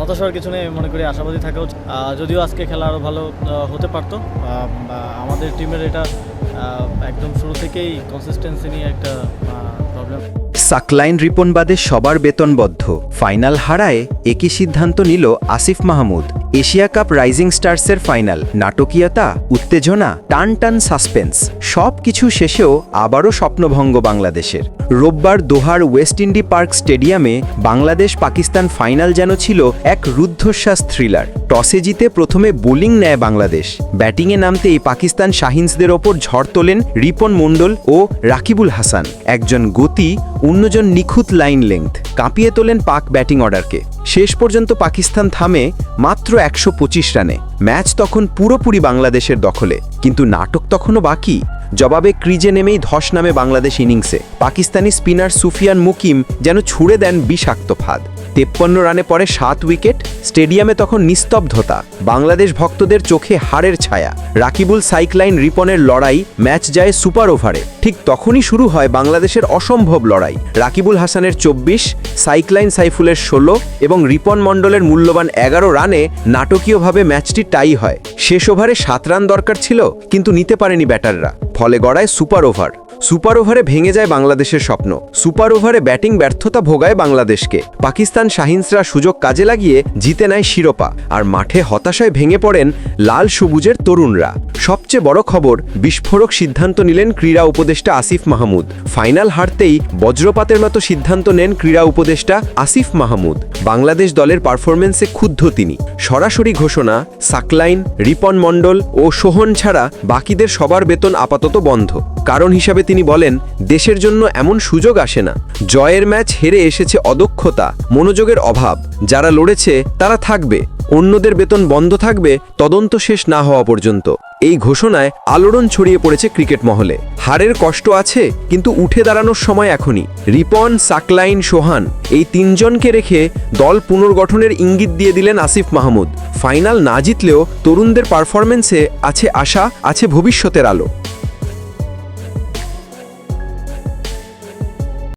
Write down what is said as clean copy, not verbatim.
হতাশার কিছু নেই, আমি মনে করি আশাবাদী থাকা উচিত। যদিও আজকে খেলা আরও ভালো হতে পারতো। আমাদের টিমের এটা একদম শুরু থেকেই কনসিস্টেন্সি নিয়ে একটা প্রবলেম। সাকলাইন রিপন বাদে সবার বেতনবদ্ধ, ফাইনাল হারায় একই সিদ্ধান্ত নিল Asif Mahmud. Asia cup rising স্টার্সের ফাইনাল, নাটকীয়তা, উত্তেজনা, টান টান সাসপেন্স, সব কিছু শেষেও আবারও স্বপ্নভঙ্গ বাংলাদেশের। রোববার দোহার ওয়েস্ট ইন্ডি পার্ক স্টেডিয়ামে বাংলাদেশ পাকিস্তান ফাইনাল যেন ছিল এক রুদ্ধশ্বাস থ্রিলার। টসে জিতে প্রথমে বোলিং নেয় বাংলাদেশ। ব্যাটিংয়ে নামতেই পাকিস্তান শাহিনসদের ওপর ঝড় তোলেন রিপন মণ্ডল ও রাকিবুল হাসান। একজন গতি, অন্যজন নিখুঁত লাইন লেংথ, কাঁপিয়ে তোলেন পাক ব্যাটিং অর্ডারকে। শেষ পর্যন্ত পাকিস্তান থামে মাত্র 125 রানে। ম্যাচ তখন পুরোপুরি বাংলাদেশের দখলে, কিন্তু নাটক তখনও বাকি। জবাবে ক্রিজে নেমেই ধস নামে বাংলাদেশ ইনিংসে। পাকিস্তানি স্পিনার সুফিয়ান মুকিম যেন ছুড়ে দেন বিষাক্ত ফাঁদ। 53 রানে পরে 7 উইকেট। স্টেডিয়ামে তখন নিস্তব্ধতা, বাংলাদেশ ভক্তদের চোখে হাড়ের ছায়া। রাকিবুল সাইক্লাইন রিপনের লড়াই, ম্যাচ যায় সুপার ওভারে। ঠিক তখনই শুরু হয় বাংলাদেশের অসম্ভব লড়াই। রাকিবুল হাসানের 24, সাইক্লাইন সাইফুলের 16 এবং রিপন মণ্ডলের মূল্যবান 11 রানে নাটকীয়ভাবে ম্যাচটি টাই হয়। শেষ ওভারে 7 রান দরকার ছিল, কিন্তু নিতে পারেনি ব্যাটাররা। ফলে গড়ায় সুপার ওভার। সুপার ওভারে ভেঙে যায় বাংলাদেশের স্বপ্ন। সুপার ওভারে ব্যাটিং ব্যর্থতা ভোগায় বাংলাদেশকে। পাকিস্তান শাহিনসরা সুযোগ কাজে লাগিয়ে জিতে নেয় শিরোপা, আর মাঠে হতাশায় ভেঙে পড়েন লাল সবুজের তরুণরা। সবচেয়ে বড় খবর, বিস্ফোরক সিদ্ধান্ত নিলেন ক্রীড়া উপদেষ্টা আসিফ মাহমুদ। ফাইনাল হারতেই বজ্রপাতের মতো সিদ্ধান্ত নেন ক্রীড়া উপদেষ্টা আসিফ মাহমুদ। বাংলাদেশ দলের পারফরমেন্সে ক্ষুব্ধ তিনি। সরাসরি ঘোষণা, সাকলাইন, রিপন মণ্ডল ও সোহন ছাড়া বাকিদের সবার বেতন আপাতত বন্ধ। কারণ হিসাবে তিনি বলেন, দেশের জন্য এমন সুযোগ আসে না। জয়ের ম্যাচ হেরে এসেছে অদক্ষতা, মনোযোগের অভাব। যারা লড়েছে তারা থাকবে, অন্যদের বেতন বন্ধ থাকবে তদন্ত শেষ না হওয়া পর্যন্ত। এই ঘোষণায় আলোড়ন ছড়িয়ে পড়েছে ক্রিকেট মহলে। হারের কষ্ট আছে, কিন্তু উঠে দাঁড়ানোর সময় এখনই। রিপন, সাকলাইন, সোহান, এই তিনজনকে রেখে দল পুনর্গঠনের ইঙ্গিত দিয়ে দিলেন আসিফ মাহমুদ। ফাইনাল না জিতলেও তরুণদের পারফরমেন্সে আছে আশা, আছে ভবিষ্যতের আলো।